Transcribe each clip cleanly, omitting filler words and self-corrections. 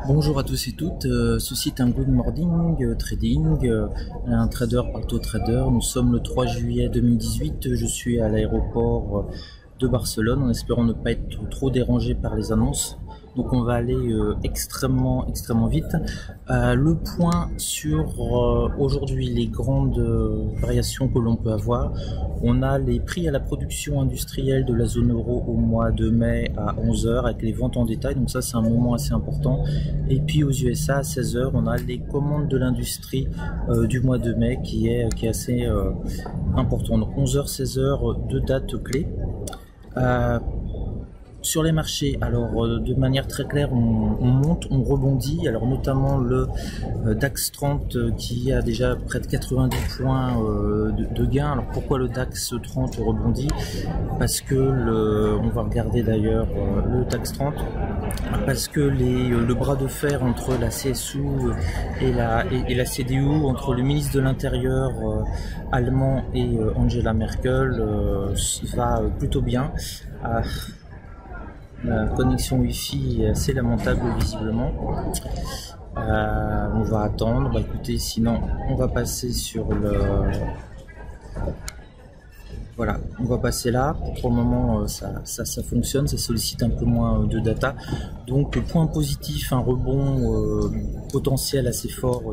Bonjour à tous et toutes, ceci est un Good Morning Trading, un trader Auto Trader. Nous sommes le 3 juillet 2018, je suis à l'aéroport de Barcelone en espérant ne pas être trop dérangé par les annonces. Donc on va aller extrêmement vite. Le point sur aujourd'hui les grandes variations que l'on peut avoir. On a les prix à la production industrielle de la zone euro au mois de mai à 11 h avec les ventes en détail, donc ça c'est un moment assez important. Et puis aux USA à 16 h on a les commandes de l'industrie du mois de mai qui est assez important. Donc 11 h 16 h, deux dates clés. Sur les marchés, alors de manière très claire, on monte, on rebondit, alors notamment le DAX 30 qui a déjà près de 90 points de gain. Alors pourquoi le DAX 30 rebondit? Parce que on va regarder d'ailleurs le DAX 30, parce que le bras de fer entre la CSU et la CDU, entre le ministre de l'Intérieur allemand et Angela Merkel va plutôt bien. La connexion Wi-Fi est assez lamentable visiblement. On va attendre. Bah, écoutez, sinon on va passer sur le... Voilà, on va passer là. Pour le moment, ça fonctionne, ça sollicite un peu moins de data. Donc, point positif, un rebond potentiel assez fort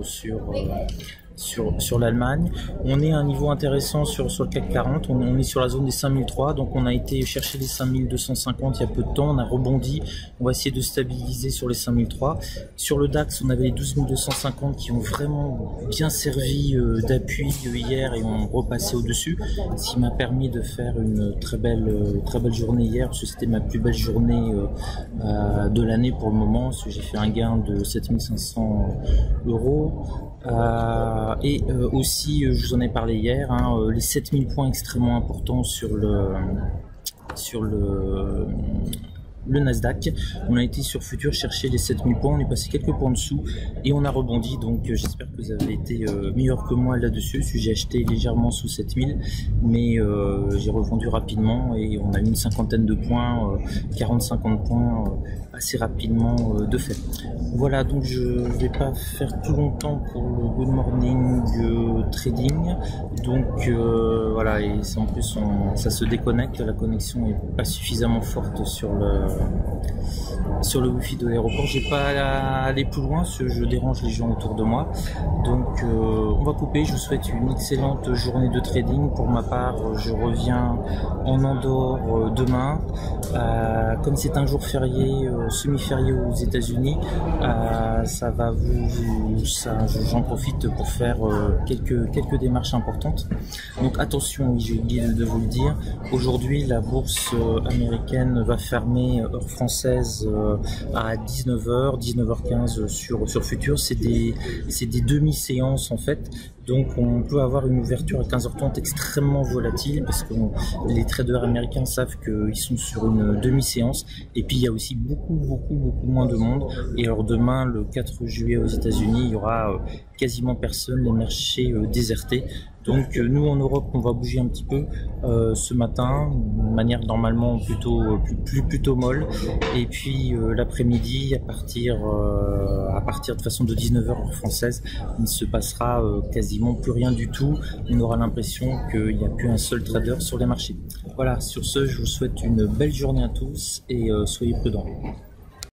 sur l'Allemagne. On est à un niveau intéressant sur le CAC 40, on est sur la zone des 5003, donc on a été chercher les 5250 il y a peu de temps, on a rebondi, on va essayer de stabiliser sur les 5003. Sur le DAX, on avait les 12250 qui ont vraiment bien servi d'appui hier et ont repassé au-dessus, ce qui m'a permis de faire une très belle journée hier, parce que c'était ma plus belle journée de l'année pour le moment, parce que j'ai fait un gain de 7500 €. Et aussi, je vous en ai parlé hier, les 7000 points extrêmement importants sur le Nasdaq. On a été sur Futur chercher les 7000 points, on est passé quelques points en dessous et on a rebondi, donc j'espère que vous avez été meilleur que moi là-dessus. J'ai acheté légèrement sous 7000, mais j'ai revendu rapidement et on a eu une cinquantaine de points, 40-50 points assez rapidement de fait. Voilà, donc je vais pas faire plus longtemps pour le Good Morning Trading. Donc voilà, et en plus ça se déconnecte, la connexion est pas suffisamment forte sur le wifi de l'aéroport. J'ai pas à aller plus loin parce que je dérange les gens autour de moi. Donc on va couper. Je vous souhaite une excellente journée de trading. Pour ma part, je reviens en Andorre demain. Comme c'est un jour férié, semi-férié aux États-Unis, j'en profite pour faire quelques démarches importantes. Donc attention, j'ai oublié de vous le dire. Aujourd'hui, la bourse américaine va fermer heure française à 19 h, 19h15 sur Futur. C'est des demi-séances en fait. Donc on peut avoir une ouverture à 15h30 extrêmement volatile parce que les traders américains savent qu'ils sont sur une demi-séance, et puis il y a aussi beaucoup moins de monde. Et alors demain, le 4 juillet aux États-Unis, il y aura quasiment personne, les marchés désertés. Donc nous en Europe, on va bouger un petit peu ce matin, de manière normalement plutôt molle. Et puis l'après-midi, à partir de façon de 19 h heure française, il ne se passera quasiment plus rien du tout. On aura l'impression qu'il n'y a plus un seul trader sur les marchés. Voilà, sur ce, je vous souhaite une belle journée à tous et soyez prudents.